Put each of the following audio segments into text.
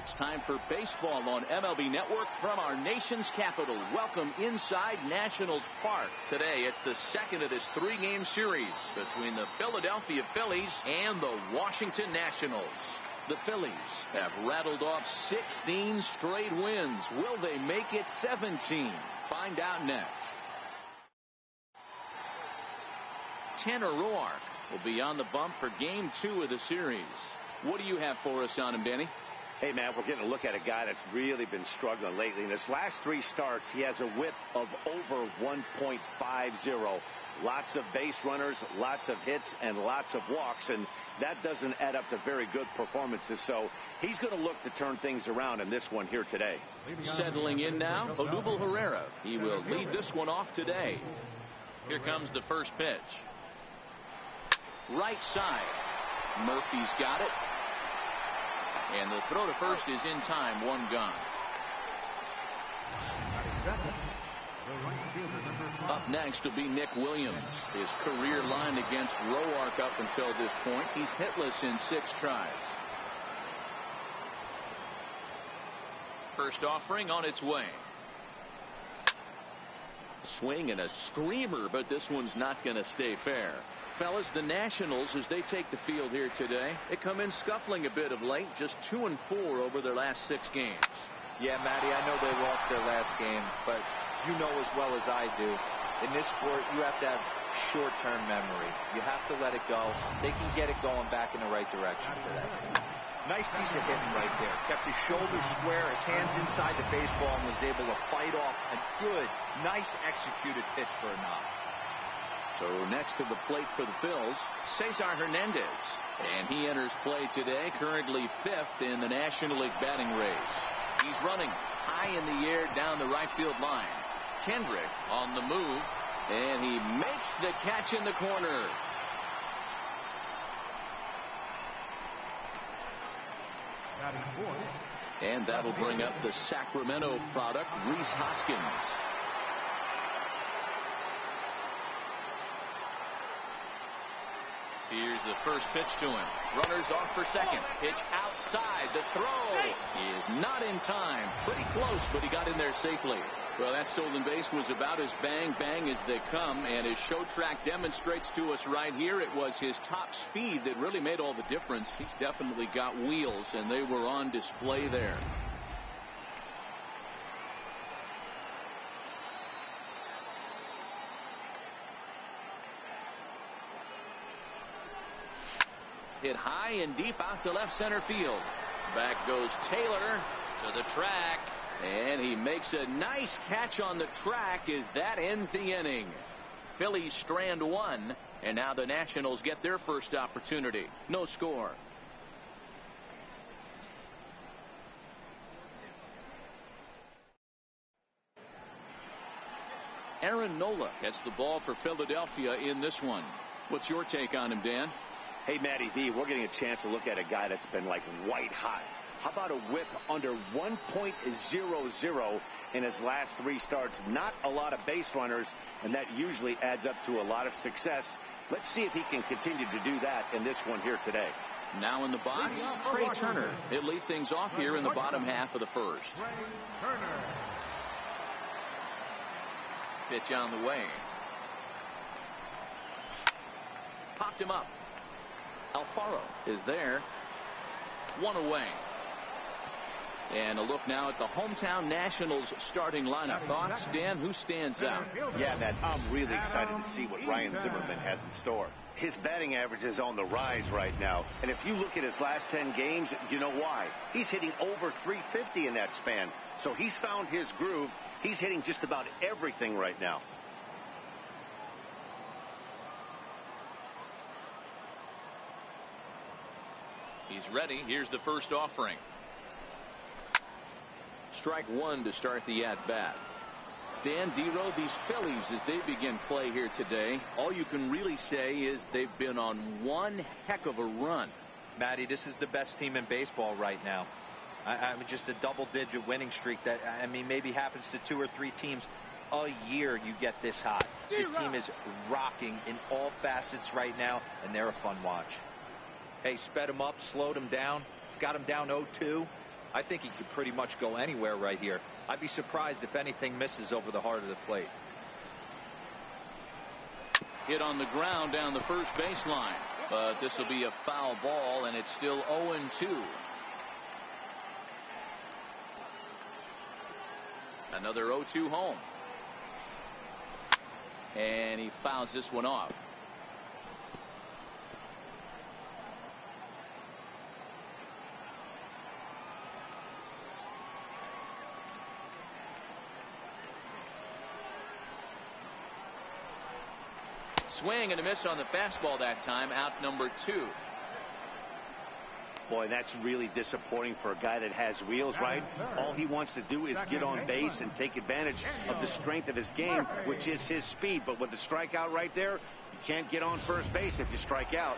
It's time for baseball on MLB Network from our nation's capital. Welcome inside Nationals Park. Today, it's the second of this three-game series between the Philadelphia Phillies and the Washington Nationals. The Phillies have rattled off 16 straight wins. Will they make it 17? Find out next. Tanner Roark will be on the bump for Game 2 of the series. What do you have for us on him, Danny? Hey, man, we're getting a look at a guy that's really been struggling lately. In his last three starts, he has a whip of over 1.50. Lots of base runners, lots of hits, and lots of walks, and that doesn't add up to very good performances. So he's going to look to turn things around in this one here today. Settling in now, Odubel Herrera. He will lead this one off today. Here comes the first pitch. Right side. Murphy's got it. And the throw to first is in time. One gone. Up next will be Nick Williams. His career line against Roark up until this point. He's hitless in 6 tries. First offering on its way. Swing and a screamer, but this one's not going to stay fair. Fellas, the Nationals, as they take the field here today, they come in scuffling a bit of late, just 2-4 over their last 6 games. Yeah, Matty, I know they lost their last game, but you know as well as I do, in this sport, you have to have short-term memory. You have to let it go. They can get it going back in the right direction today. Nice piece of hitting right there. Kept his shoulders square, his hands inside the baseball, and was able to fight off a good, nice executed pitch for a knock. So next to the plate for the Phils, Cesar Hernandez. And he enters play today, currently 5th in the National League batting race. He's running high in the air down the right field line. Kendrick on the move, and he makes the catch in the corner. And that'll bring up the Sacramento product, Rhys Hoskins. Here's the first pitch to him. Runners off for second. Pitch outside. The throw is not in time. Pretty close, but he got in there safely. Well, that stolen base was about as bang as they come, and his show track demonstrates to us right here it was his top speed that really made all the difference. He's definitely got wheels, and they were on display there. Hit high and deep out to left center field. Back goes Taylor to the track, and he makes a nice catch on the track as that ends the inning. Phillies strand 1, and now the Nationals get their first opportunity. No score. Aaron Nola gets the ball for Philadelphia in this one. What's your take on him, Dan? Hey, Matty V, we're getting a chance to look at a guy that's been like white hot. How about a whip under 1.00 in his last 3 starts? Not a lot of base runners, and that usually adds up to a lot of success. Let's see if he can continue to do that in this one here today. Now in the box, Trey Turner. He'll lead things off here in the bottom half of the first. Pitch on the way. Popped him up. Alfaro is there. 1 away. And a look now at the hometown Nationals starting lineup. Thoughts, Dan? Who stands out? Yeah, man, I'm really excited to see what Ryan Zimmerman has in store. His batting average is on the rise right now. And if you look at his last 10 games, you know why. He's hitting over 350 in that span. So he's found his groove. He's hitting just about everything right now. He's ready. Here's the first offering. Strike 1 to start the at-bat. Dan Dero, these Phillies, as they begin play here today, all you can really say is they've been on one heck of a run. Matty, this is the best team in baseball right now. I mean, just a double-digit winning streak that, I mean, maybe happens to 2 or 3 teams a year. You get this hot. This team is rocking in all facets right now, and they're a fun watch. Hey, sped him up, slowed him down, got him down 0-2. I think he could pretty much go anywhere right here. I'd be surprised if anything misses over the heart of the plate. Hit on the ground down the first baseline, but this will be a foul ball, and it's still 0-2. Another 0-2 home, and he fouls this one off. Swing and a miss on the fastball that time. Out number 2. Boy, that's really disappointing for a guy that has wheels, right? All he wants to do is get on base and take advantage of the strength of his game, which is his speed. But with the strikeout right there, you can't get on first base if you strike out.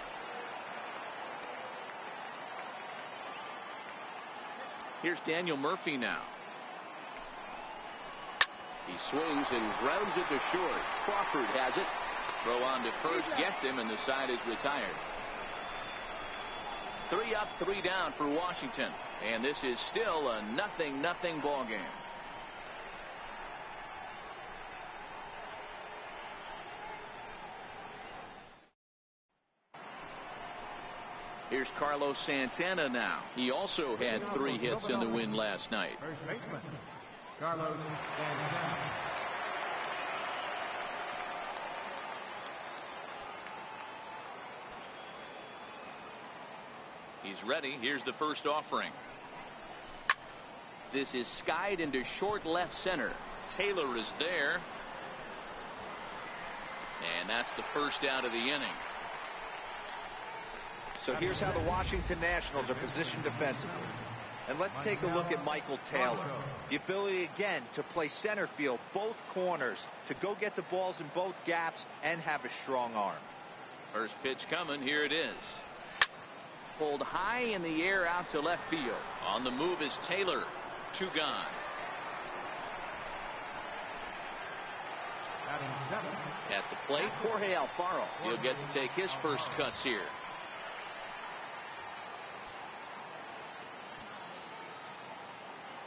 Here's Daniel Murphy now. He swings and grounds it to short. Crawford has it. Throw on to first, gets him, and the side is retired. 3 up, 3 down for Washington, and this is still a 0-0 ball game. Here's Carlos Santana now. He also had 3 hits in the win last night. First baseman, Carlos Santana. He's ready. Here's the first offering. This is skied into short left center. Taylor is there. And that's the first out of the inning. So here's how the Washington Nationals are positioned defensively. And let's take a look at Michael Taylor. The ability again to play center field, both corners, to go get the balls in both gaps and have a strong arm. First pitch coming. Here it is. Pulled high in the air out to left field. On the move is Taylor. 2 gone. At the plate, Jorge Alfaro. He'll get to take his first cuts here.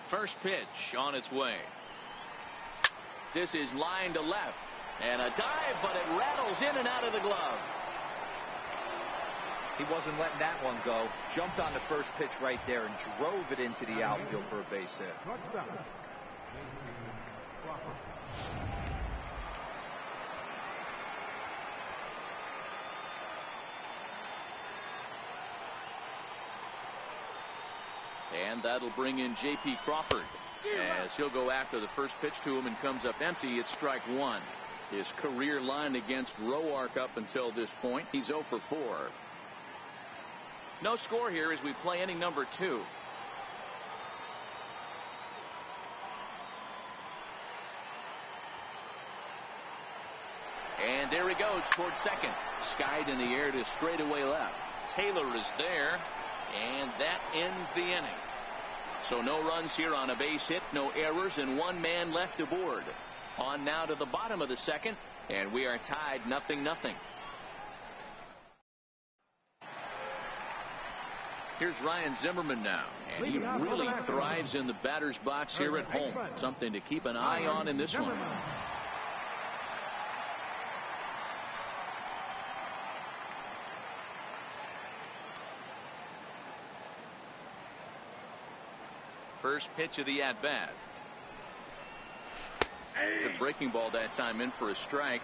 First pitch on its way. This is line to left. And a dive, but it rattles in and out of the glove. He wasn't letting that one go. Jumped on the first pitch right there and drove it into the outfield for a base hit. And that'll bring in J.P. Crawford as he'll go after the first pitch to him and comes up empty. It's strike 1. His career line against Roark up until this point. He's 0 for 4. No score here as we play inning number 2. And there he goes towards second. Skied in the air to straightaway left. Taylor is there, and that ends the inning. So no runs here on a base hit, no errors, and 1 man left aboard. On now to the bottom of the second, and we are tied 0-0. Here's Ryan Zimmerman now, and he really thrives in the batter's box here at home. Something to keep an eye on in this one. First pitch of the at-bat. Good breaking ball that time, in for a strike.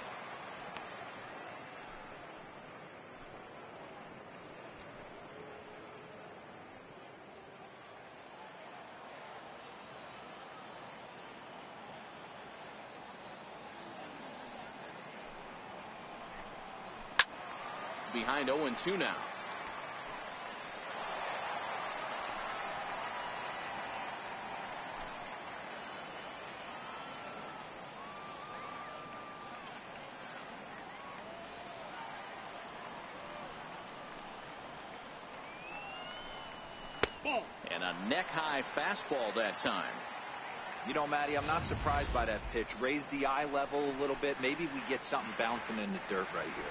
Behind 0-2 now. And a neck-high fastball that time. You know, Matty, I'm not surprised by that pitch. Raise the eye level a little bit. Maybe we get something bouncing in the dirt right here.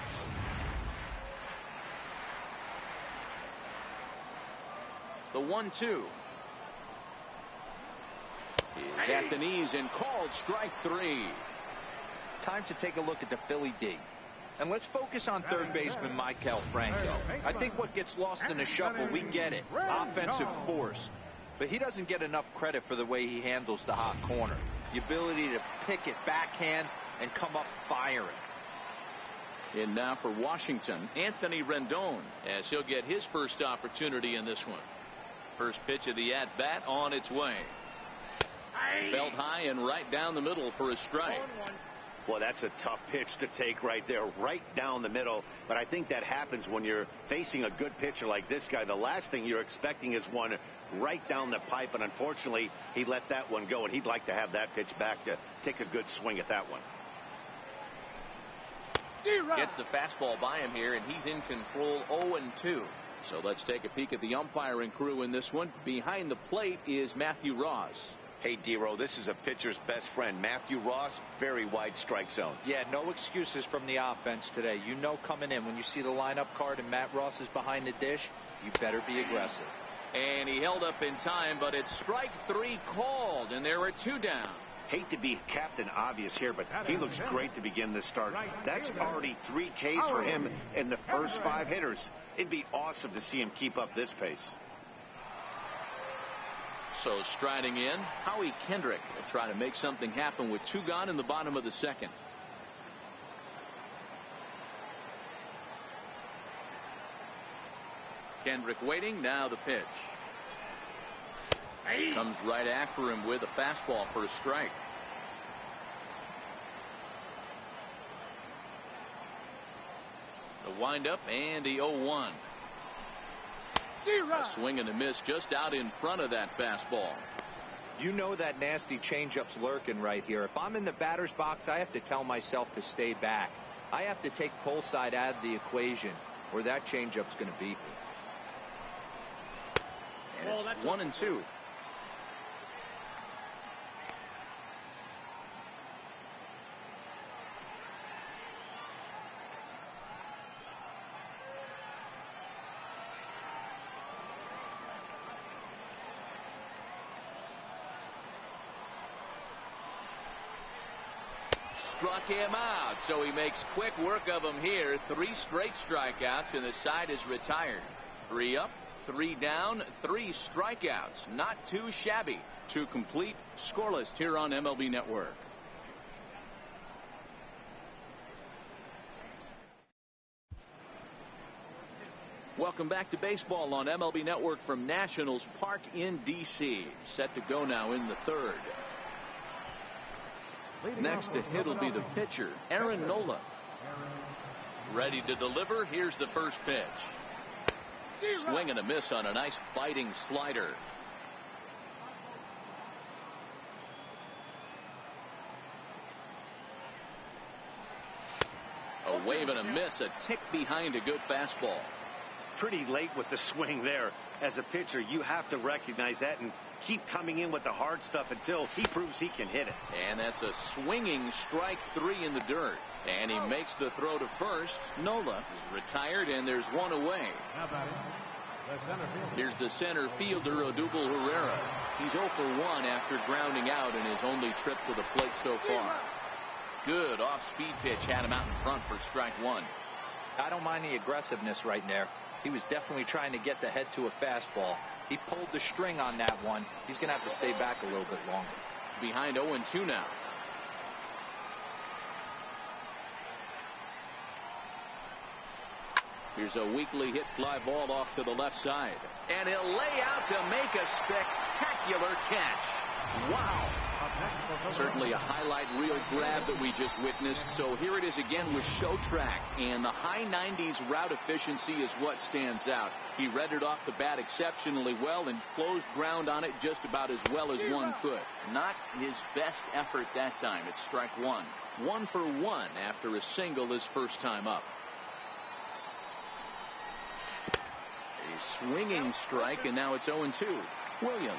The 1-2. is at the knees and called strike 3. Time to take a look at the Philly D. And let's focus on third baseman Michael Franco. I think what gets lost in the shuffle, we get it. Offensive force. But he doesn't get enough credit for the way he handles the hot corner. The ability to pick it backhand and come up firing. And now for Washington, Anthony Rendon, as he'll get his first opportunity in this one. First pitch of the at-bat on its way. Belt high and right down the middle for a strike. Well, that's a tough pitch to take right there, right down the middle. But I think that happens when you're facing a good pitcher like this guy. The last thing you're expecting is one right down the pipe, and unfortunately, he let that one go, and he'd like to have that pitch back to take a good swing at that one. Gets the fastball by him here, and he's in control 0-2. So let's take a peek at the umpiring crew in this one. Behind the plate is Matthew Ross. Hey, D-Row, this is a pitcher's best friend. Matthew Ross, very wide strike zone. Yeah, no excuses from the offense today. You know coming in, when you see the lineup card and Matt Ross is behind the dish, you better be aggressive. And he held up in time, but it's strike 3 called, and there are 2 down. Hate to be Captain Obvious here, but he looks great to begin this start. That's already 3 Ks for him in the first 5 hitters. It'd be awesome to see him keep up this pace. So striding in, Howie Kendrick will try to make something happen with 2 gone in the bottom of the second. Kendrick waiting, now the pitch. Comes right after him with a fastball for a strike. The windup and the 0-1. A swing and a miss just out in front of that fastball. You know that nasty changeup's lurking right here. If I'm in the batter's box, I have to tell myself to stay back. I have to take pull side out of the equation, or that changeup's going to beat me. And it's 1-2. Struck him out, so he makes quick work of him here. 3 straight strikeouts, and the side is retired. 3 up, 3 down, 3 strikeouts. Not too shabby. 2 complete, scoreless here on MLB Network. Welcome back to baseball on MLB Network from Nationals Park in D.C. Set to go now in the 3rd. Next to hit will be the pitcher, Aaron Nola. Ready to deliver. Here's the first pitch. Swing and a miss on a nice biting slider. A wave and a miss, a tick behind a good fastball. Pretty late with the swing there. As a pitcher, you have to recognize that and keep coming in with the hard stuff until he proves he can hit it. And that's a swinging strike 3 in the dirt. And he makes the throw to first. Nola is retired, and there's 1 away. Here's the center fielder, Odubel Herrera. He's 0 for 1 after grounding out in his only trip to the plate so far. Good off-speed pitch had him out in front for strike 1. I don't mind the aggressiveness right there. He was definitely trying to get the head to a fastball. He pulled the string on that one. He's going to have to stay back a little bit longer. Behind 0-2 now. Here's a weakly hit fly ball off to the left side. And he'll lay out to make a spectacular catch. Wow. Certainly a highlight reel grab that we just witnessed. So here it is again with Show Track. And the high 90s route efficiency is what stands out. He read it off the bat exceptionally well and closed ground on it just about as well as one could. Not his best effort that time. It's strike 1. 1 for 1 after a single his first time up. A swinging strike, and now it's 0-2. Williams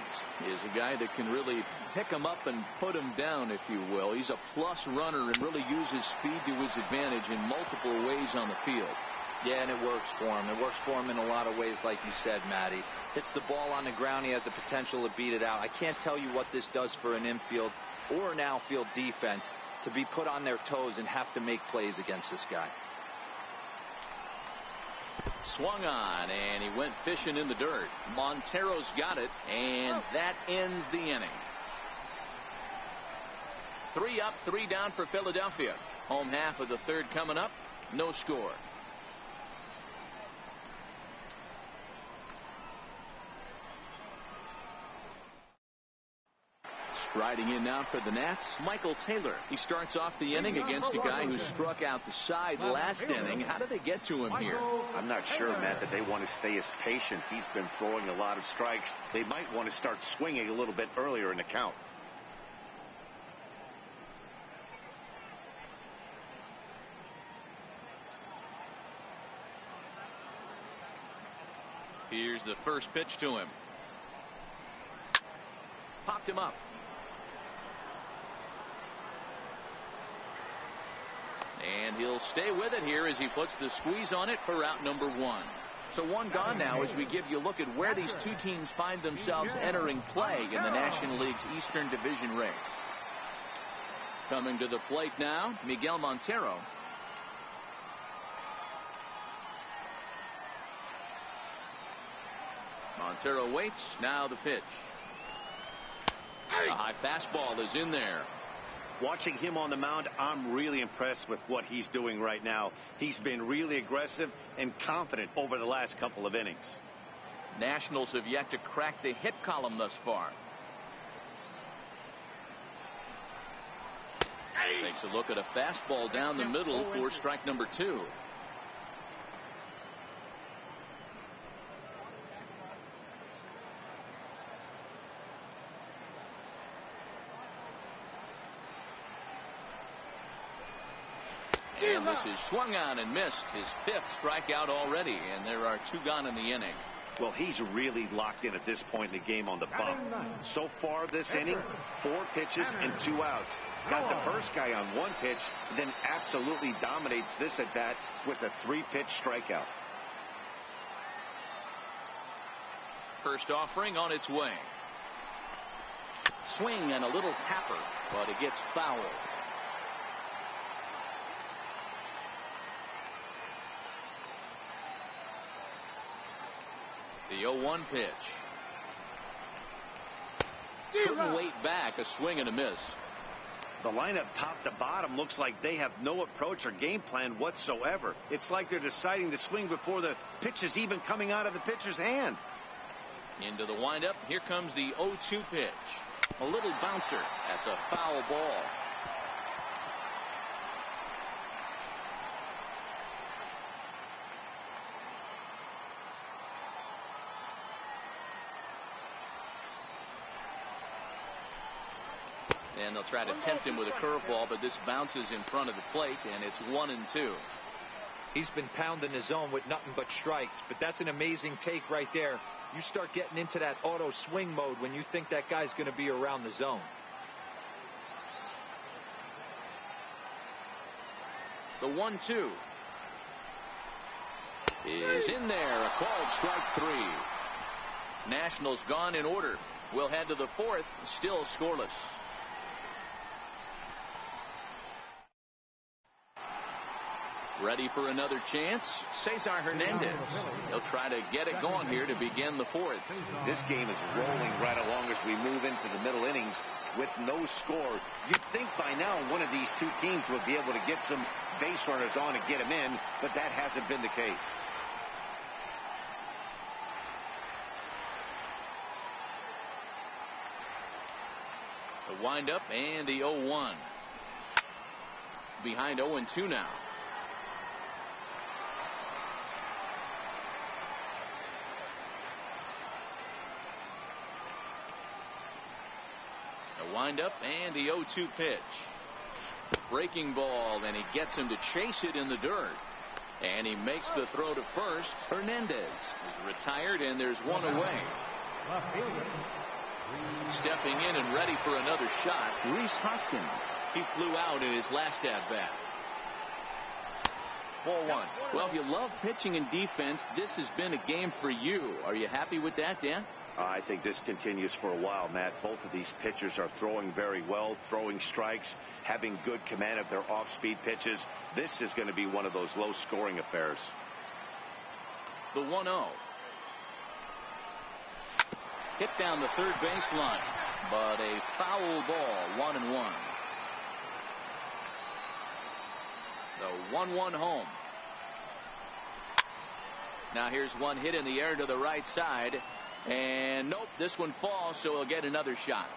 is a guy that can really pick him up and put him down, if you will. He's a plus runner and really uses speed to his advantage in multiple ways on the field. Yeah, and it works for him. It works for him in a lot of ways, like you said, Matty. Hits the ball on the ground. He has the potential to beat it out. I can't tell you what this does for an infield or an outfield defense to be put on their toes and have to make plays against this guy. Swung on, and he went fishing in the dirt. Montero's got it, and that ends the inning. 3 up, 3 down for Philadelphia. Home half of the third coming up. No score. Striding in now for the Nats, Michael Taylor. He starts off the inning against a guy who struck out the side last inning. How did they get to him here? I'm not sure, Matt, that they want to stay as patient. He's been throwing a lot of strikes. They might want to start swinging a little bit earlier in the count. Here's the first pitch to him. Popped him up. And he'll stay with it here as he puts the squeeze on it for out number 1. So 1 gone now as we give you a look at where these two teams find themselves entering play in the National League's Eastern Division race. Coming to the plate now, Miguel Montero. Montero waits. Now the pitch. A high fastball is in there. Watching him on the mound, I'm really impressed with what he's doing right now. He's been really aggressive and confident over the last couple of innings. Nationals have yet to crack the hit column thus far. Takes a look at a fastball down the middle for strike number 2. And this is swung on and missed. His 5th strikeout already, and there are 2 gone in the inning. Well, he's really locked in at this point in the game on the bump. So far this inning, 4 pitches and 2 outs. Got the first guy on 1 pitch, then absolutely dominates this at bat with a 3-pitch strikeout. First offering on its way. Swing and a little tapper, but it gets fouled. The 0-1 pitch. Couldn't wait back. A swing and a miss. The lineup top to bottom looks like they have no approach or game plan whatsoever. It's like they're deciding to swing before the pitch is even coming out of the pitcher's hand. Into the windup. Here comes the 0-2 pitch. A little bouncer. That's a foul ball. And they'll try to tempt him with a curveball, but this bounces in front of the plate, and it's 1-2. He's been pounding his zone with nothing but strikes, but that's an amazing take right there. You start getting into that auto swing mode when you think that guy's going to be around the zone. The 1-2 is in there. A called strike 3. Nationals gone in order. We'll head to the 4th, still scoreless. Ready for another chance? Cesar Hernandez. He'll try to get it going here to begin the 4th. This game is rolling right along as we move into the middle innings with no score. You'd think by now one of these two teams would be able to get some base runners on and get them in, but that hasn't been the case. The windup and the 0-1. Behind 0-2 now. The windup and the 0-2 pitch. Breaking ball, and he gets him to chase it in the dirt. And he makes the throw to first. Hernandez is retired, and there's one away. Stepping in and ready for another shot, Rhys Hoskins. He flew out in his last at-bat. Ball one. Well, if you love pitching and defense, this has been a game for you. Are you happy with that, Dan? I think this continues for a while, Matt. Both of these pitchers are throwing very well, throwing strikes, having good command of their off-speed pitches. This is going to be one of those low-scoring affairs. The 1-0. Hit down the third baseline, but a foul ball, 1-1. The 1-1 home. Now here's one hit in the air to the right side. And nope, this one falls, so he'll get another shot.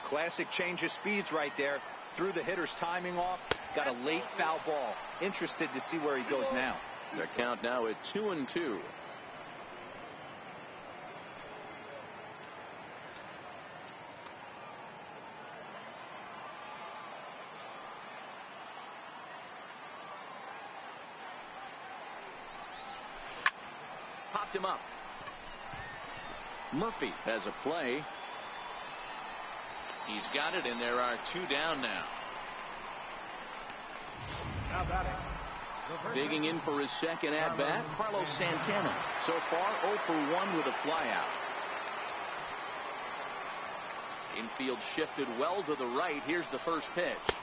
Classic change of speeds right there. Threw the hitter's timing off. Got a late foul ball. Interested to see where he goes now. The count now at 2-2. Popped him up. Murphy has a play. He's got it, and there are two down now. Digging in for his second at-bat, Carlos Santana. So far, 0 for 1 with a flyout. Infield shifted well to the right. Here's the first pitch.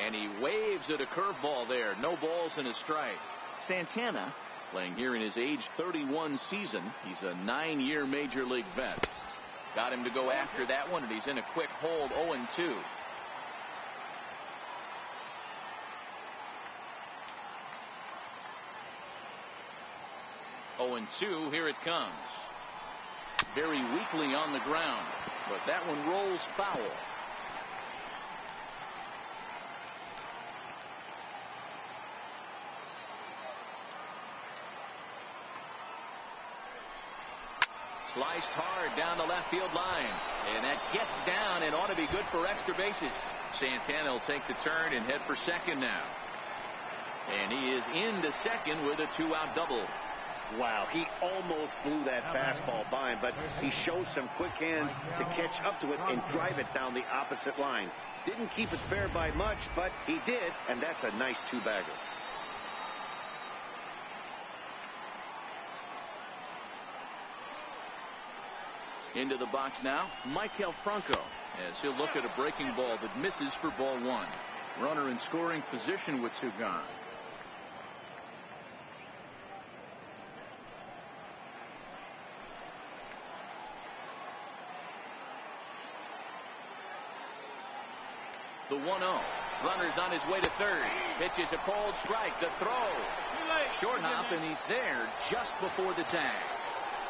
And he waves at a curveball there. No balls and a strike. Santana, playing here in his age 31 season. He's a 9-year major league vet. Got him to go after that one, and he's in a quick hold. 0-2. Here it comes. Very weakly on the ground, but that one rolls foul. Sliced hard down the left field line, and that gets down and ought to be good for extra bases. Santana will take the turn and head for second now. And he is into second with a 2-out double. Wow, he almost blew that fastball by him, but he showed some quick hands to catch up to it and drive it down the opposite line. Didn't keep it fair by much, but he did, and that's a nice two-bagger. Into the box now, Maikel Franco, as he'll look at a breaking ball that misses for ball one. Runner in scoring position with two gone. The 1-0. Runner's on his way to third. Pitches a cold strike. The throw. Short hop, and he's there just before the tag.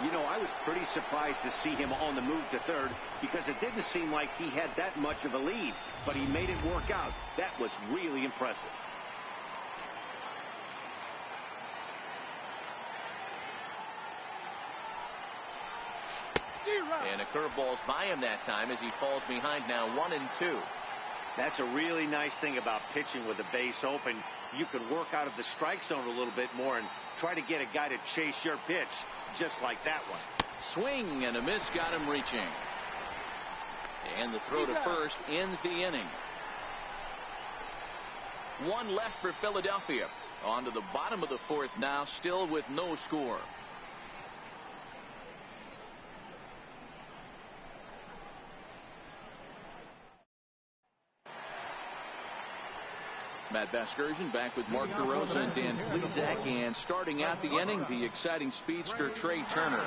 You know, I was pretty surprised to see him on the move to third because it didn't seem like he had that much of a lead, but he made it work out. That was really impressive. And a curveball's by him that time as he falls behind now 1-2. That's a really nice thing about pitching with the base open. You can work out of the strike zone a little bit more and try to get a guy to chase your pitch, just like that one. Swing and a miss got him reaching. And the throw to first ends the inning. One left for Philadelphia. On to the bottom of the fourth now, still with no score. Matt Vasgersian back with Mark DeRosa and Dan Plesac, and starting out the inning, the exciting speedster Trey Turner.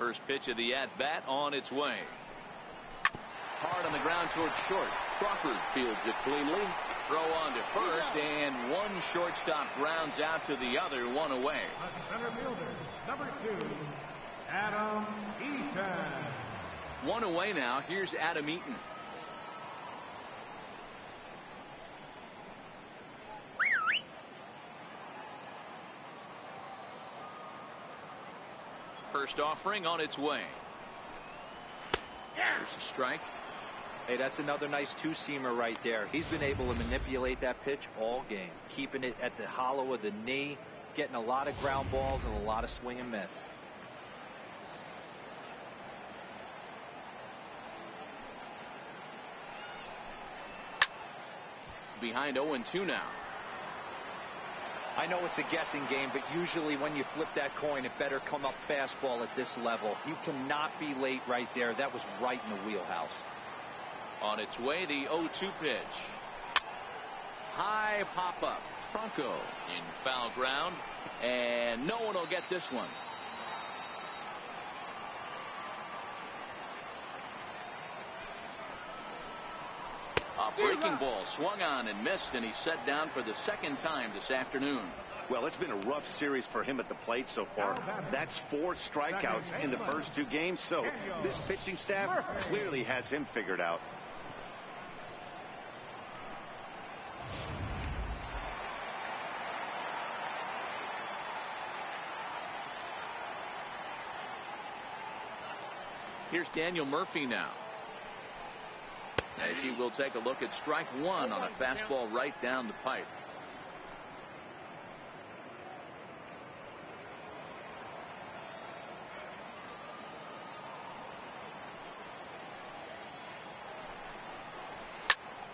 First pitch of the at-bat on its way. Hard on the ground towards short. Crawford fields it cleanly. Throw on to first, and one shortstop grounds out to the other, one away. Center fielder, number 2, Adam Eaton. One away now. Here's Adam Eaton. First offering on its way. There's a strike. Hey, that's another nice two-seamer right there. He's been able to manipulate that pitch all game, keeping it at the hollow of the knee, getting a lot of ground balls and a lot of swing and miss. Behind 0-2 now. I know it's a guessing game, but usually when you flip that coin, it better come up fastball at this level. You cannot be late right there. That was right in the wheelhouse. On its way, the 0-2 pitch. High pop up. Franco in foul ground, and no one will get this one. A breaking ball swung on and missed, and he's set down for the second time this afternoon. Well, it's been a rough series for him at the plate so far. That's 4 strikeouts in the first 2 games, so this pitching staff clearly has him figured out. Here's Daniel Murphy now, as he will take a look at strike 1 on a fastball right down the pipe.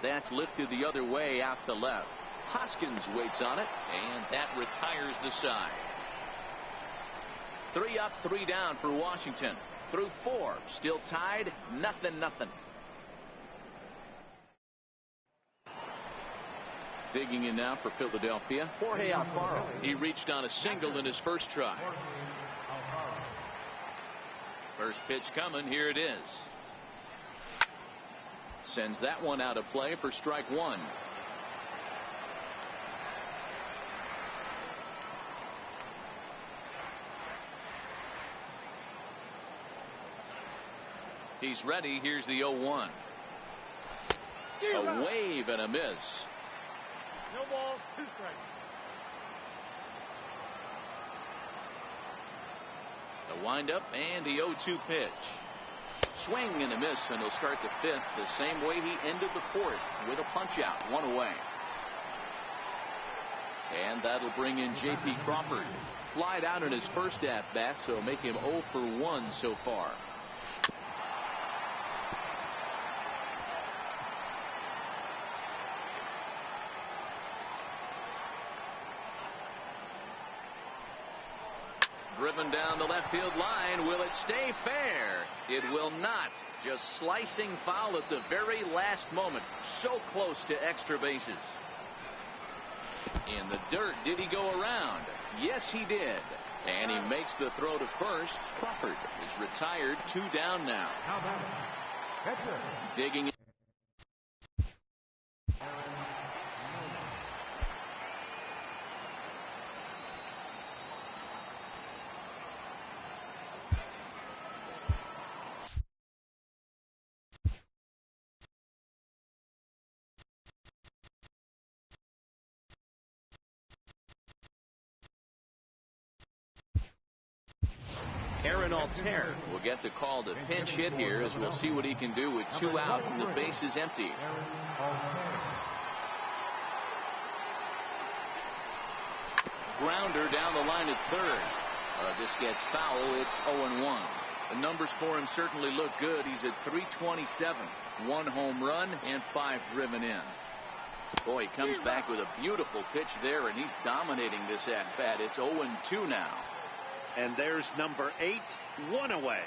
That's lifted the other way out to left. Hoskins waits on it, and that retires the side. 3 up, 3 down for Washington. Through 4, still tied, 0-0. Digging in now for Philadelphia, Jorge Alfaro. He reached on a single in his first try. First pitch coming, here it is. Sends that one out of play for strike 1. He's ready. Here's the 0-1. A wave and a miss. No balls, 2 strikes. The windup and the 0-2 pitch. Swing and a miss, and he'll start the 5th the same way he ended the 4th, with a punch out, 1 away. And that'll bring in J.P. Crawford. Flied out in his first at bat, so make him 0 for 1 so far. Driven down the left field line. Will it stay fair? It will not. Just slicing foul at the very last moment. So close to extra bases. In the dirt. Did he go around? Yes, he did. And he makes the throw to first. Crawford is retired. 2 down now. Digging in. Altair will get the call to pinch hit here, as we'll see what he can do with 2 out and the base is empty. Grounder down the line at third. This gets foul. It's 0-1. The numbers for him certainly look good. He's at 327. 1 home run and 5 driven in. Boy, he comes back with a beautiful pitch there, and he's dominating this at bat. It's 0-2 now. And there's number 8, 1 away.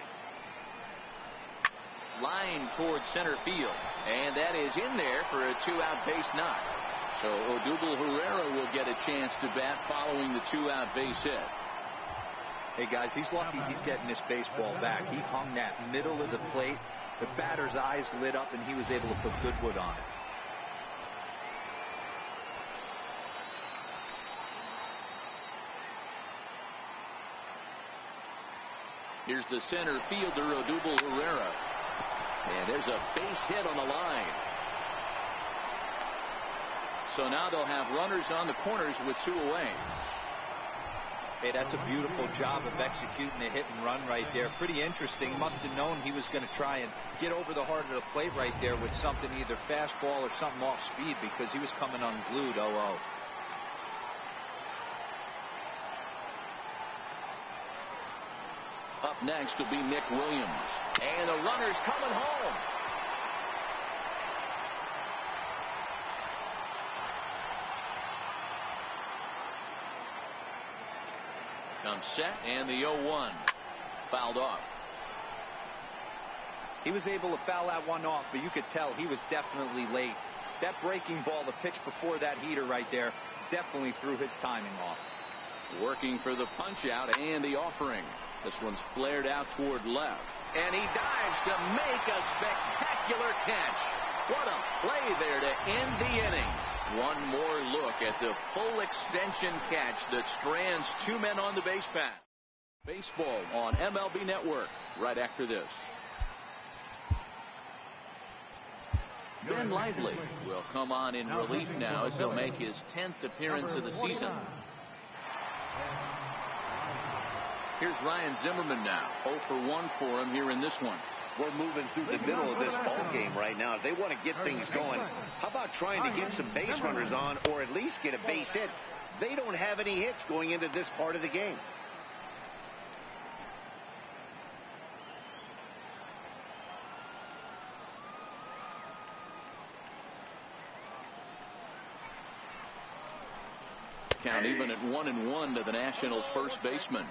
Line towards center field, and that is in there for a 2-out base knock. So Odubel Herrera will get a chance to bat following the 2-out base hit. Hey guys, he's lucky he's getting this baseball back. He hung that middle of the plate. The batter's eyes lit up, and he was able to put good wood on it. Here's the center fielder, Odubel Herrera. And there's a base hit on the line. So now they'll have runners on the corners with 2 away. Hey, that's a beautiful job of executing a hit and run right there. Pretty interesting. Must have known he was going to try and get over the heart of the plate right there with something, either fastball or something off speed, because he was coming unglued. 0-0. Up next will be Nick Williams. And the runner's coming home. Comes set, and the 0-1 fouled off. He was able to foul that one off, but you could tell he was definitely late. That breaking ball, the pitch before that heater right there, definitely threw his timing off. Working for the punch out and the offering. This one's flared out toward left. And he dives to make a spectacular catch. What a play there to end the inning. One more look at the full extension catch that strands two men on the base path. Baseball on MLB Network right after this. Ben Lively will come on in relief now as he'll make his 10th appearance of the season. Here's Ryan Zimmerman now. 0 for 1 for him here in this one. We're moving through the middle of this ball game right now. If they want to get things going, how about trying to get some base runners on or at least get a base hit? They don't have any hits going into this part of the game. Count even at 1-1 to the Nationals' first baseman.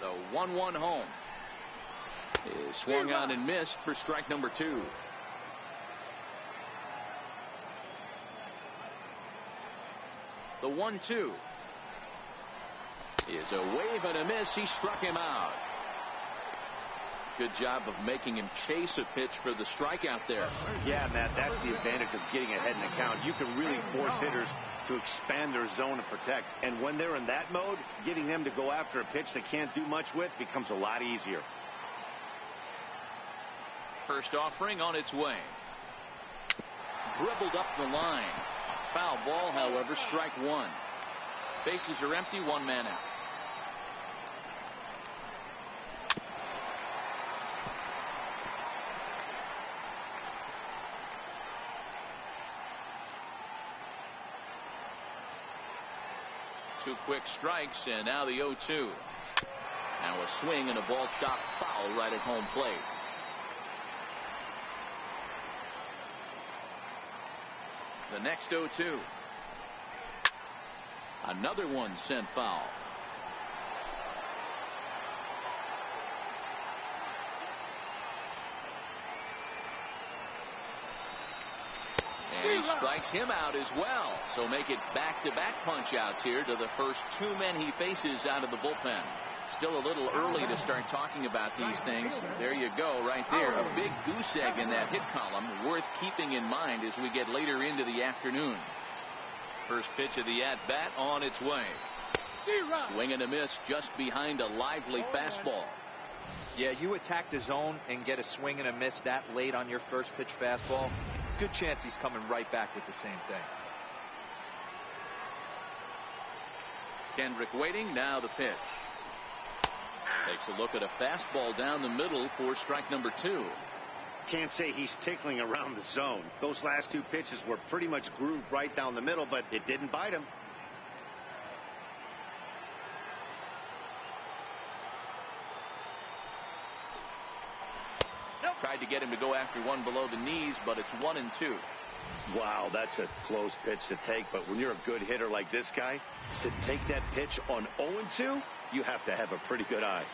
The 1-1 home is swung on and missed for strike number 2. The 1-2 is a wave and a miss. He struck him out. Good job of making him chase a pitch for the strikeout there. Yeah, Matt, that's the advantage of getting ahead in the count. You can really force hitters to expand their zone and protect. And when they're in that mode, getting them to go after a pitch they can't do much with becomes a lot easier. First offering on its way. Dribbled up the line. Foul ball, however, strike 1. Bases are empty, 1 man out. Two quick strikes, and now the 0-2. Now a swing and a ball chopped foul right at home plate. The next 0-2. Another one sent foul. And he strikes him out as well. So make it back-to-back punch-outs here to the first 2 men he faces out of the bullpen. Still a little early to start talking about these things. There you go right there. A big goose egg in that hit column, worth keeping in mind as we get later into the afternoon. First pitch of the at-bat on its way. Swing and a miss just behind a lively fastball. Yeah, you attack the zone and get a swing and a miss that late on your first pitch fastball. Good chance he's coming right back with the same thing. Kendrick waiting, now the pitch. Takes a look at a fastball down the middle for strike number 2. Can't say he's tickling around the zone. Those last 2 pitches were pretty much grooved right down the middle, but it didn't bite him. Tried to get him to go after one below the knees, but it's 1-2. Wow, that's a close pitch to take, but when you're a good hitter like this guy, to take that pitch on 0-2, you have to have a pretty good eye.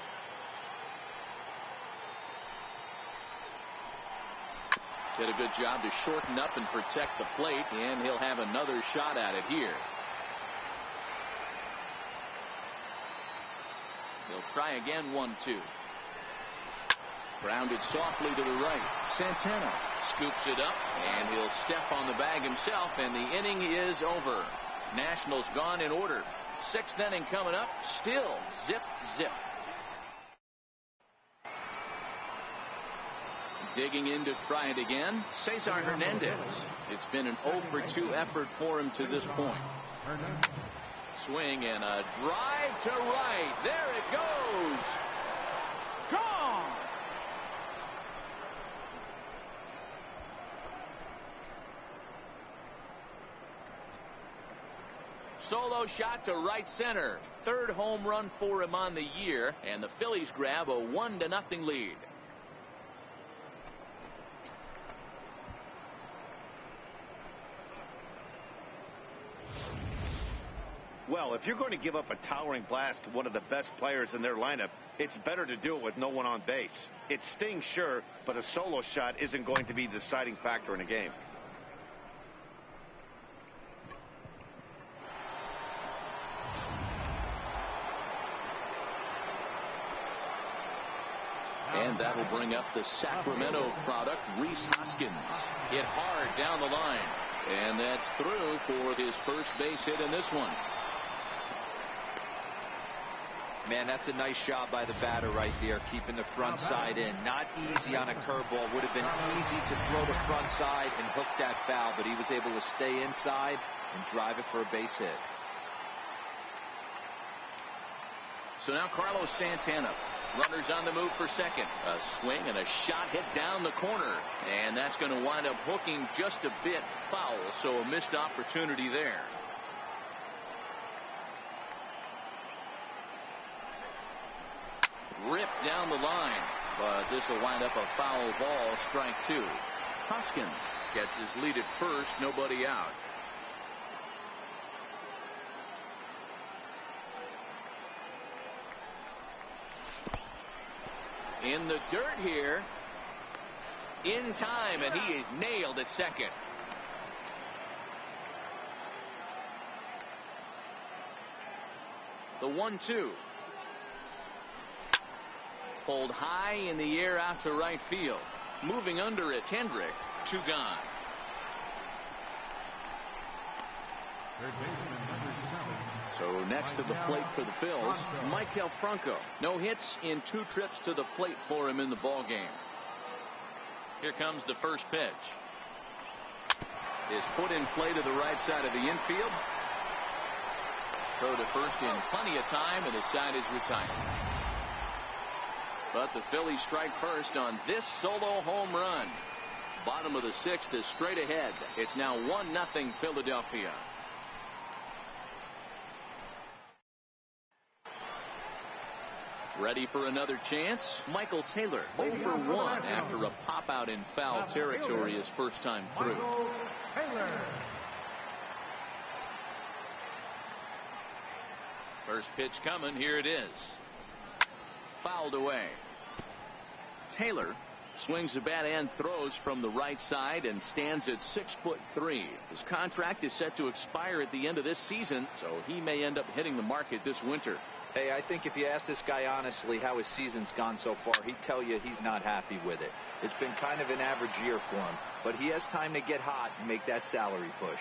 Did a good job to shorten up and protect the plate, and he'll have another shot at it here. He'll try again, 1-2. Grounded softly to the right. Santana scoops it up, and he'll step on the bag himself, and the inning is over. Nationals gone in order. 6th inning coming up. Still zip, zip. Digging in to try it again, Cesar Hernandez. It's been an 0 for 2 effort for him to this point. swing and a drive to right. There it goes. Gone. Solo shot to right center. Third home run for him on the year, and the Phillies grab a 1-0 lead. Well, if you're going to give up a towering blast to one of the best players in their lineup, it's better to do it with no one on base. It stings, sure, but a solo shot isn't going to be the deciding factor in a game. And that'll bring up the Sacramento product, Rhys Hoskins. Hit hard down the line. And that's through for his first base hit in this one. Man, that's a nice job by the batter right there, keeping the front side in. Not easy on a curveball. Would have been easy to throw the front side and hook that foul, but he was able to stay inside and drive it for a base hit. So now Carlos Santana. Runners on the move for second. A swing and a shot hit down the corner. And that's going to wind up hooking just a bit foul. So a missed opportunity there. Ripped down the line. But this will wind up a foul ball. Strike two. Hoskins gets his lead at first. Nobody out. In the dirt here. In time, and he is nailed at second. The 1-2. Pulled high in the air out to right field. Moving under it, Hendrick. Two gone. So next to the plate for the Phils, Maikel Franco. No hits in 2 trips to the plate for him in the ball game. Here comes the first pitch. Is put in play to the right side of the infield. Throw to first in plenty of time, and the side is retired. But the Phillies strike first on this solo home run. Bottom of the 6th is straight ahead. It's now 1-0 Philadelphia. Ready for another chance? Michael Taylor 0 for 1 after a pop out in foul territory his first time through. First pitch coming. Here it is. Fouled away. Taylor swings the bat and throws from the right side and stands at 6'3". His contract is set to expire at the end of this season, so he may end up hitting the market this winter. Hey, I think if you ask this guy honestly how his season's gone so far, he'd tell you he's not happy with it. It's been kind of an average year for him, but he has time to get hot and make that salary push.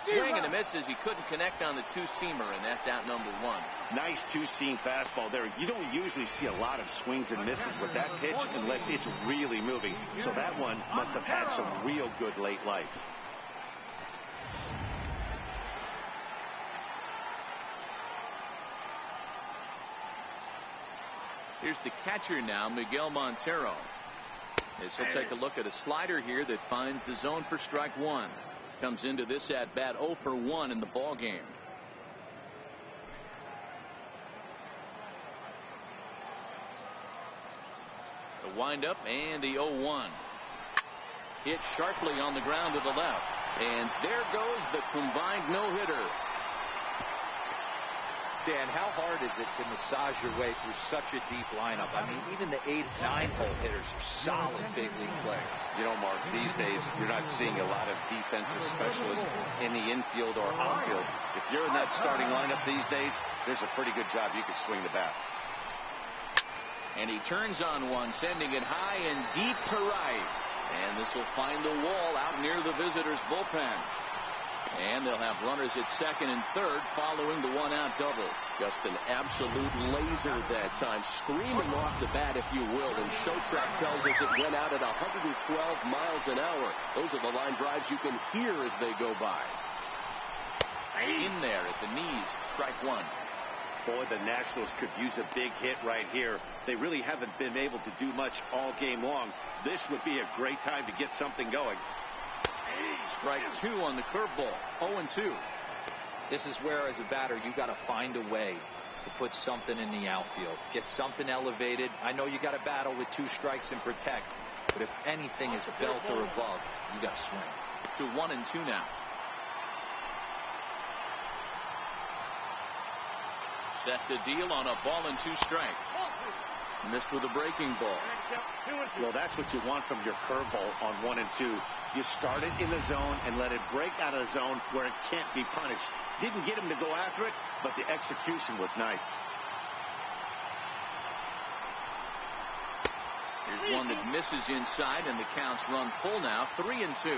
Swing and a miss as he couldn't connect on the two-seamer, and that's out number 1. Nice two-seam fastball there. You don't usually see a lot of swings and misses with that pitch unless it's really moving. So that one must have had some real good late life. Here's the catcher now, Miguel Montero. As he'll take a look at a slider here that finds the zone for strike 1. Comes into this at bat 0 for 1 in the ball game. The windup and the 0-1. Hit sharply on the ground to the left. And there goes the combined no-hitter. Dan, how hard is it to massage your way through such a deep lineup? I mean, even the 8, 9-hole hitters are solid big league players. You know, Mark, these days you're not seeing a lot of defensive specialists in the infield or outfield. If you're in that starting lineup these days, there's a pretty good job you could swing the bat. And he turns on one, sending it high and deep to right. And this will find the wall out near the visitors' bullpen. And they'll have runners at second and third following the one-out double. Just an absolute laser that time, screaming off the bat, if you will. And Show Track tells us it went out at 112 miles an hour. Those are the line drives you can hear as they go by. In there at the knees, strike one. Boy, the Nationals could use a big hit right here. They really haven't been able to do much all game long. This would be a great time to get something going. Strike two on the curveball. 0-2. This is where, as a batter, you got to find a way to put something in the outfield. Get something elevated. I know you got to battle with 2 strikes and protect, but if anything is belt or above, you got to swing. To 1-2 now. Set to deal on a ball and 2 strikes. Missed with a breaking ball. Well, that's what you want from your curveball on 1 and 2. You start it in the zone and let it break out of the zone where it can't be punished. Didn't get him to go after it, but the execution was nice. Here's one that misses inside, and the count's run full now. 3-2.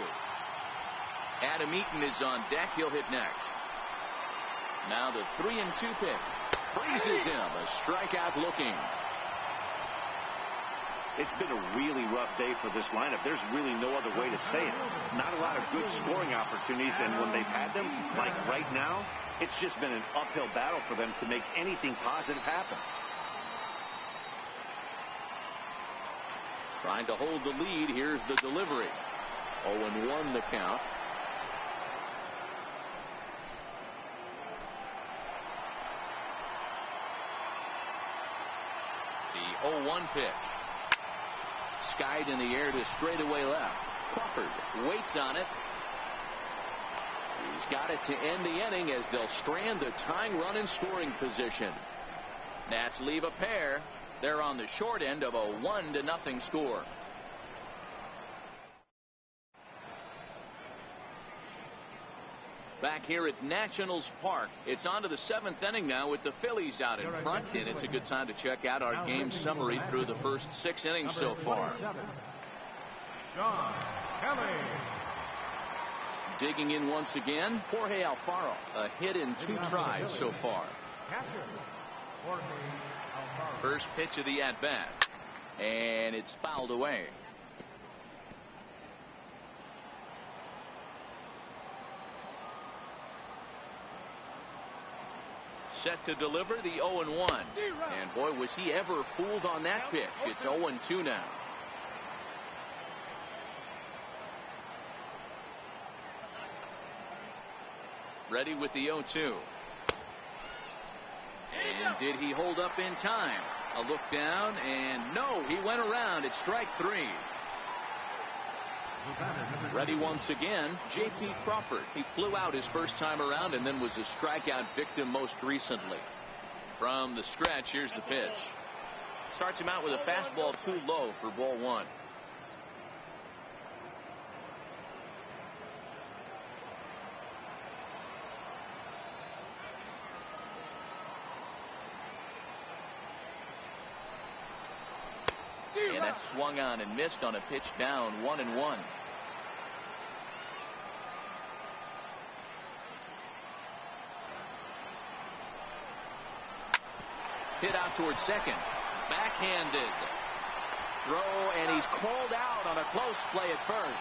Adam Eaton is on deck. He'll hit next. Now the 3-2 pitch. Freezes him. A strikeout looking. It's been a really rough day for this lineup. There's really no other way to say it. Not a lot of good scoring opportunities, and when they've had them, like right now, it's just been an uphill battle for them to make anything positive happen. Trying to hold the lead. Here's the delivery. 0-1 the count. The 0-1 pitch. Skied in the air to straightaway left. Crawford waits on it. He's got it to end the inning as they'll strand the tying run in scoring position. Nats leave a pair. They're on the short end of a 1-0 score. Back here at Nationals Park, it's on to the 7th inning now with the Phillies out in front, and it's a good time to check out our game summary through the first 6 innings so far. Digging in once again, Jorge Alfaro, a hit in 2 tries so far. First pitch of the at-bat, and it's fouled away. Set to deliver the 0-1. And boy, was he ever fooled on that pitch. It's 0-2 now. Ready with the 0-2. And did he hold up in time? A look down, and no, he went around. It's strike 3. Ready once again, J.P. Crawford. He flew out his first time around and then was a strikeout victim most recently. From the stretch, here's the pitch. Starts him out with a fastball too low for ball 1. And that's swung on and missed on a pitch down. 1-1. Hit out towards second. Backhanded throw, and he's called out on a close play at first.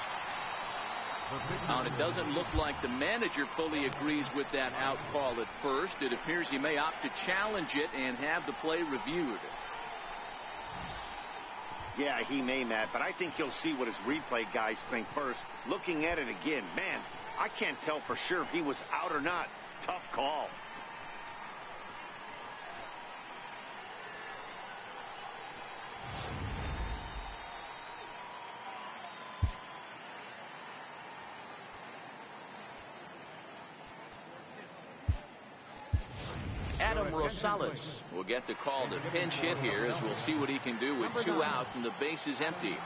And it doesn't look like the manager fully agrees with that out call at first. It appears he may opt to challenge it and have the play reviewed. Yeah, he may, Matt, but I think he'll see what his replay guys think first. Looking at it again, man, I can't tell for sure if he was out or not. Tough call. Adam Rosales will get the call to pinch hit here, as we'll see what he can do with 2 out and the base is empty.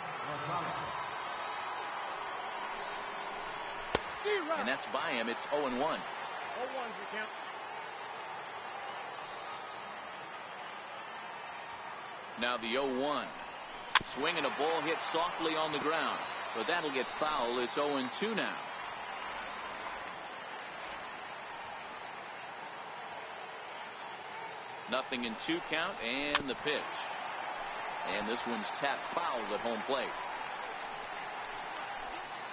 And that's by him. It's 0-1. 0-1's the count. Now the 0-1. Swinging a ball hit softly on the ground, but that'll get foul. It's 0-2 now. 0-2 count, and the pitch. And this one's tapped foul at home plate.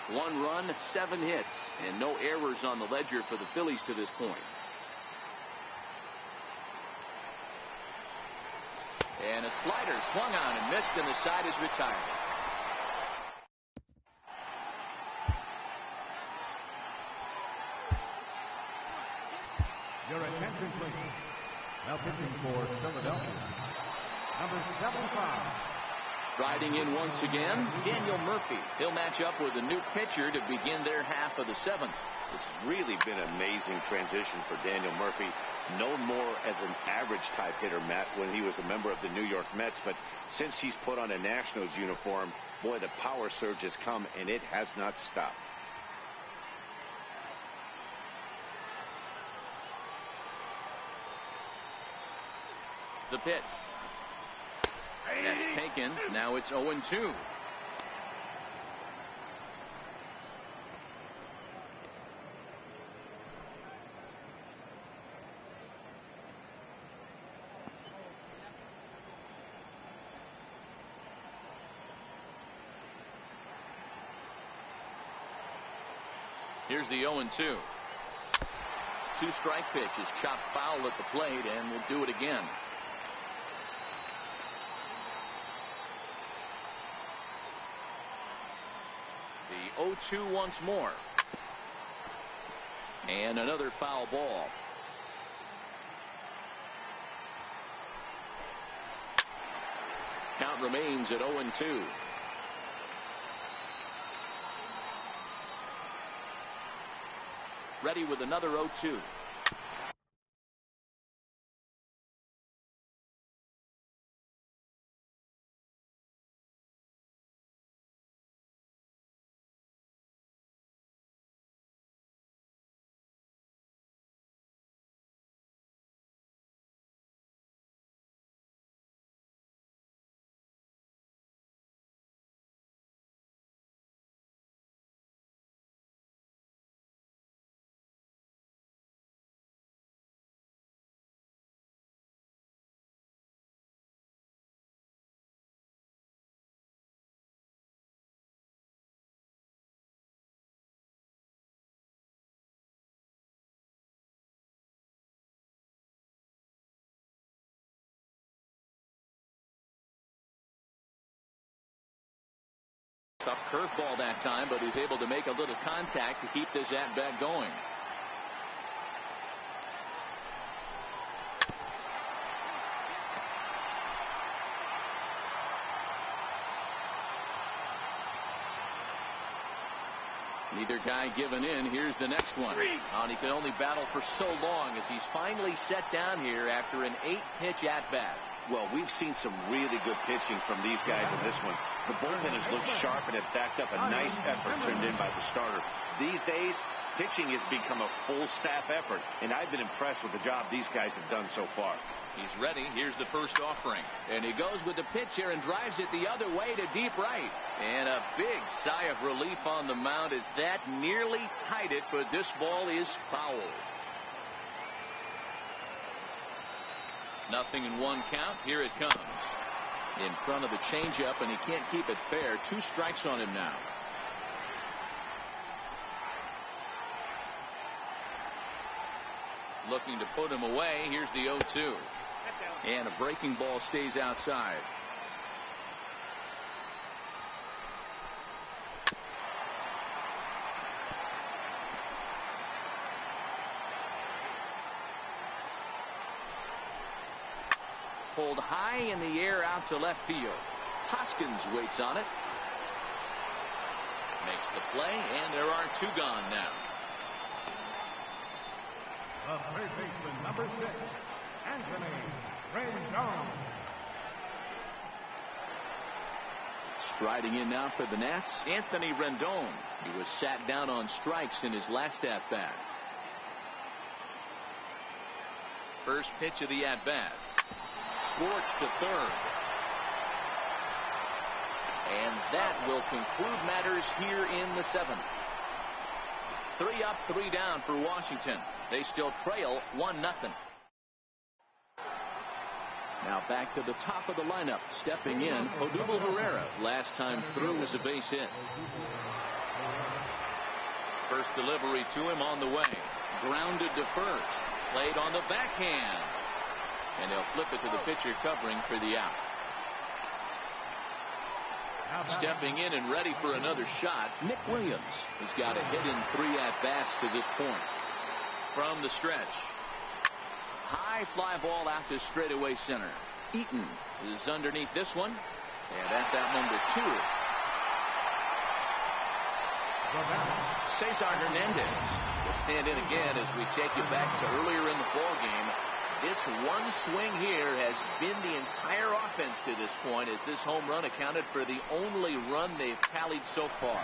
1 run, 7 hits, and no errors on the ledger for the Phillies to this point. And a slider swung on and missed, and the side is retired. Your attention, please. Now pitching for Philadelphia, number 75. Striding in once again, Daniel Murphy. He'll match up with a new pitcher to begin their half of the 7th. It's really been an amazing transition for Daniel Murphy, known more as an average type hitter, Matt, when he was a member of the New York Mets. But since he's put on a Nationals uniform, boy, the power surge has come, and it has not stopped. The pitch. That's taken. Now it's 0-2. Here's the 0-2. 2-strike pitch is chopped foul at the plate, and we'll do it again. The 0-2 once more. And another foul ball. Count remains at 0-2. Ready with another 0-2. Tough curveball that time, but he's able to make a little contact to keep this at-bat going. Neither guy giving in. Here's the next one. And he can only battle for so long as he's finally set down here after an 8-pitch at-bat. Well, we've seen some really good pitching from these guys in this one. The bullpen has looked sharp and have backed up a nice effort turned in by the starter. These days, pitching has become a full staff effort, and I've been impressed with the job these guys have done so far. He's ready. Here's the first offering. And he goes with the pitch here and drives it the other way to deep right. And a big sigh of relief on the mound as that nearly tied it, but this ball is foul. 0-1 count. Here it comes. In front of the changeup, and he can't keep it fair. 2 strikes on him now. Looking to put him away. Here's the 0-2. And a breaking ball stays outside. Pulled high in the air out to left field. Hoskins waits on it. Makes the play, and there are 2 gone now. The third baseman, number 6, Anthony Rendon. Striding in now for the Nats, Anthony Rendon. He was sat down on strikes in his last at-bat. First pitch of the at-bat. Scorched to third. And that will conclude matters here in the 7th. 3 up, 3 down for Washington. They still trail 1-0. Now back to the top of the lineup. Stepping in, Odubel Herrera. Last time through was a base hit. First delivery to him on the way. Grounded to first. Played on the backhand. And they'll flip it to the pitcher covering for the out. Stepping in and ready for another shot, Nick Williams. He's got a hit in 3 at-bats to this point. From the stretch. High fly ball out to straightaway center. Eaton is underneath this one. And that's out number 2. Cesar Hernandez will stand in again as we take you back to earlier in the ball game. This one swing here has been the entire offense to this point, as this home run accounted for the only run they've tallied so far.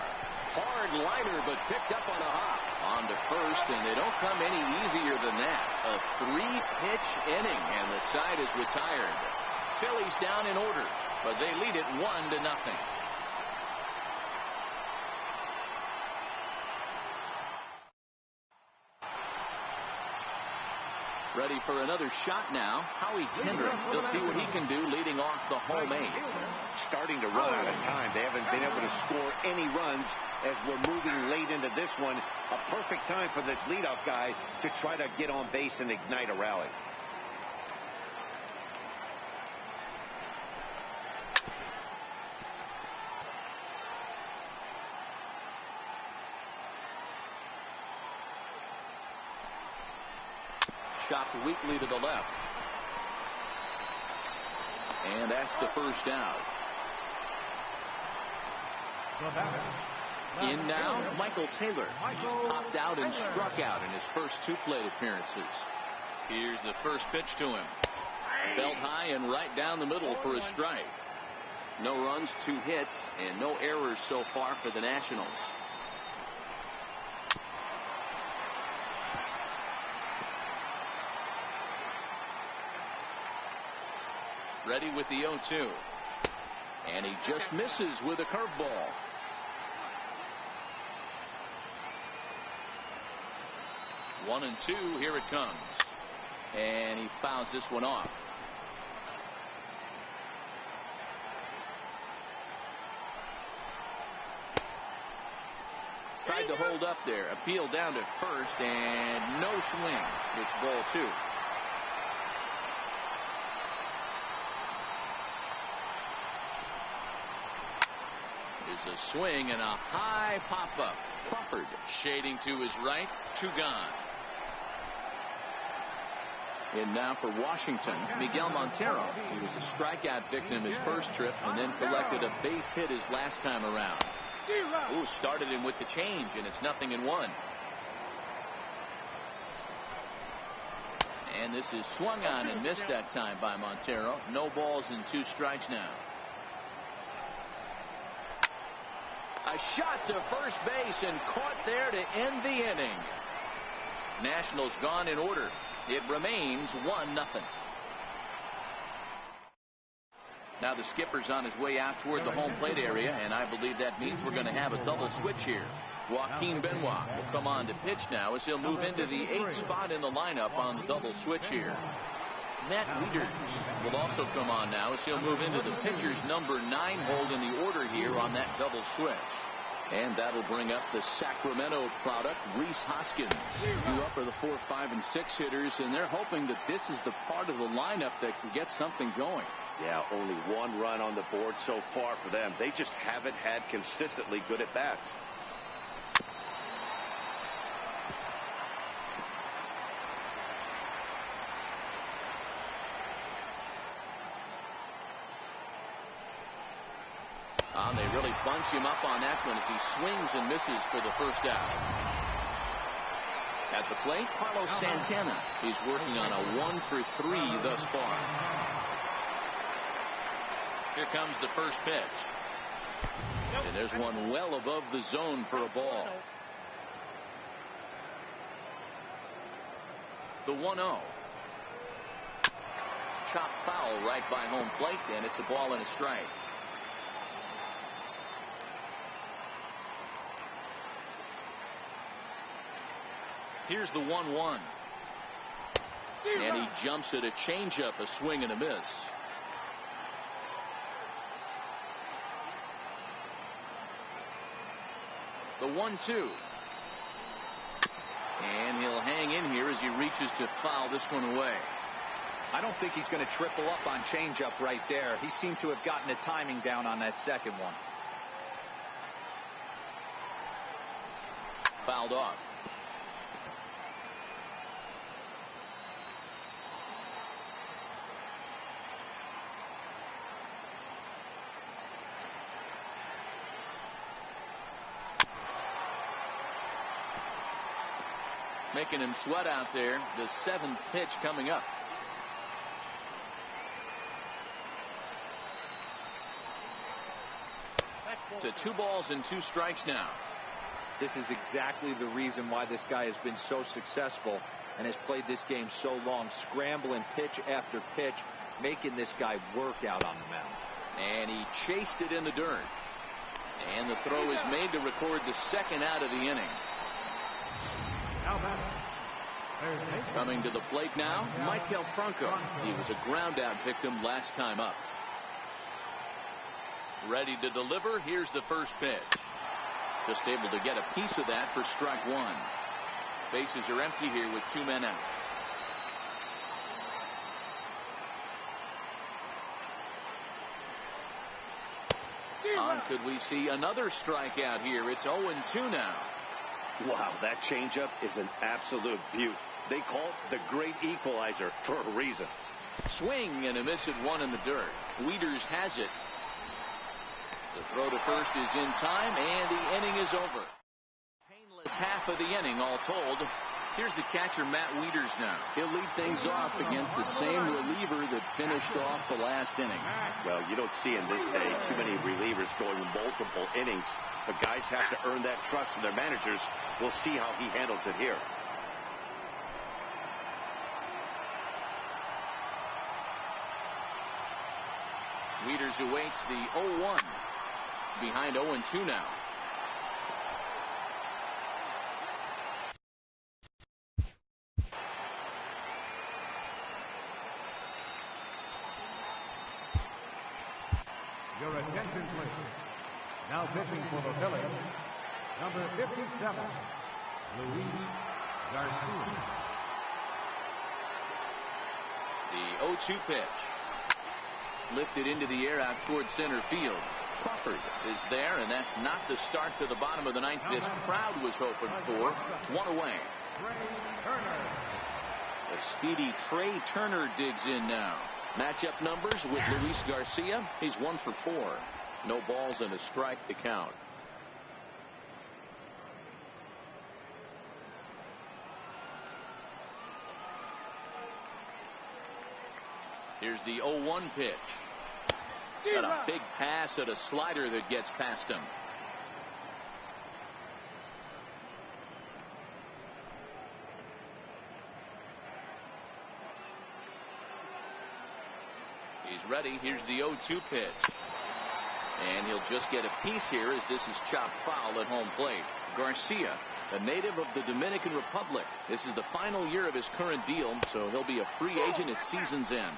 Hard liner, but picked up on a hop. On to first, and they don't come any easier than that. A 3-pitch inning, and the side is retired. Phillies down in order, but they lead it 1-0. Ready for another shot now. Howie Kendrick. He'll see what he can do leading off the home 8. Starting to run out of time. They haven't been able to score any runs as we're moving late into this one. A perfect time for this leadoff guy to try to get on base and ignite a rally. Chopped weakly to the left. And that's the first out. In now, Michael Taylor. He's popped out and struck out in his first 2 plate appearances. Here's the first pitch to him. Belt high and right down the middle for a strike. No runs, 2 hits, and no errors so far for the Nationals. Ready with the 0-2. And he just misses with a curveball. One and 2, here it comes. And he fouls this one off. Tried to hold up there. Appeal down to first, and no swing. It's ball 2. There's a swing and a high pop-up. Crawford shading to his right. 2 gone. In now for Washington, Miguel Montero. He was a strikeout victim his first trip and then collected a base hit his last time around. Ooh, started him with the change, and it's 0-1. And this is swung on and missed that time by Montero. No balls and 2 strikes now. A shot to first base and caught there to end the inning. Nationals gone in order. It remains 1-0. Now the skipper's on his way out toward the home plate area, and I believe that means we're going to have a double switch here. Joaquin Benoit will come on to pitch now as he'll move into the 8th spot in the lineup on the double switch here. Matt Wieters will also come on now as he'll move into the pitcher's number 9 hold in the order here on that double switch. And that'll bring up the Sacramento product, Rhys Hoskins. Due up are the 4, 5, and 6 hitters, and they're hoping that this is the part of the lineup that can get something going. Yeah, only 1 run on the board so far for them. They just haven't had consistently good at bats. They really bunch him up on that one as he swings and misses for the first out. At the plate, Carlos Santana. He's working on a 1 for 3 thus far. Here comes the first pitch. And there's one well above the zone for a ball. The 1-0. Chopped foul right by home plate, and it's a ball and a strike. Here's the 1-1. And he jumps at a changeup, a swing and a miss. The 1-2. And he'll hang in here as he reaches to foul this one away. I don't think he's going to triple up on changeup right there. He seemed to have gotten the timing down on that second one. Fouled off. Making him sweat out there. The 7th pitch coming up. To 2 balls and 2 strikes now. This is exactly the reason why this guy has been so successful and has played this game so long. Scrambling pitch after pitch, making this guy work out on the mound. And he chased it in the dirt. And the throw is made to record the 2nd out of the inning. Coming to the plate now, Michael Franco. He was a ground out victim last time up. Ready to deliver. Here's the first pitch. Just able to get a piece of that for strike 1. Bases are empty here with 2 men out. Could we see another strikeout here? It's 0-2 now. Wow, that changeup is an absolute beaut. They call it the great equalizer for a reason. Swing and a miss at 1 in the dirt. Wieters has it. The throw to first is in time, and the inning is over. Painless half of the inning, all told. Here's the catcher, Matt Wieters now. He'll lead things off against the same reliever that finished off the last inning. Well, you don't see in this day too many relievers going multiple innings, but guys have to earn that trust from their managers. We'll see how he handles it here. Wieters awaits the 0-1. Behind 0-2 now. Your attention, please. Now pitching for the Phillies, number 57, Luis Garcia. The 0-2 pitch. Lifted into the air out towards center field. Crawford is there, and that's not the start to the bottom of the 9th this crowd was hoping for. 1 away. The speedy Trey Turner digs in now. Matchup numbers with Luis Garcia. He's 1 for 4. No balls and a strike to count. Here's the 0-1 pitch. Got a big pass at a slider that gets past him. He's ready. Here's the 0-2 pitch. And he'll just get a piece here as this is chopped foul at home plate. Garcia, a native of the Dominican Republic. This is the final year of his current deal, so he'll be a free agent at season's end.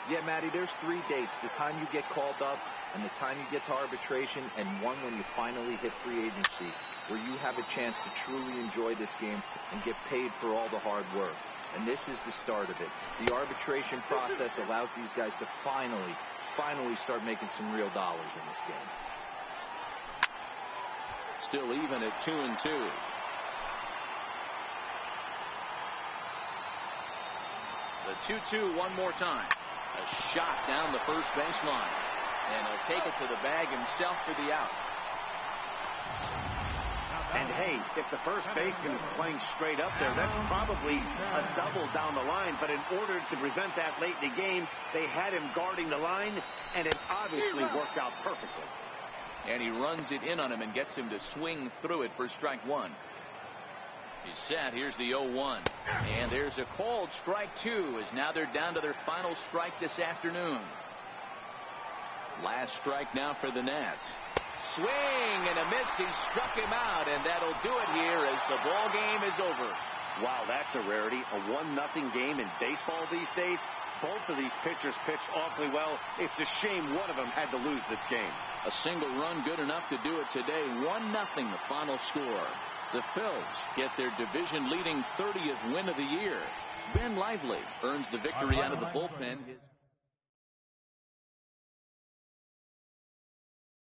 Yeah, Matty, there's 3 dates. The time you get called up and the time you get to arbitration, and one when you finally hit free agency, where you have a chance to truly enjoy this game and get paid for all the hard work. And this is the start of it. The arbitration process allows these guys to finally start making some real dollars in this game. Still even at 2-2. The 2-2 one more time. A shot down the first baseline. And he'll take it to the bag himself for the out. And hey, if the first baseman is playing straight up there, that's probably a double down the line. But in order to prevent that late in the game, they had him guarding the line, and it obviously worked out perfectly. And he runs it in on him and gets him to swing through it for strike 1. He's set. Here's the 0-1. And there's a called strike 2 as now they're down to their final strike this afternoon. Last strike now for the Nats. Swing and a miss. He struck him out, and that'll do it here as the ball game is over. Wow, that's a rarity. A 1-0 game in baseball these days. Both of these pitchers pitch awfully well. It's a shame one of them had to lose this game. A single run good enough to do it today. 1-0 the final score. The Phillies get their division-leading 30th win of the year. Ben Lively earns the victory out of the bullpen.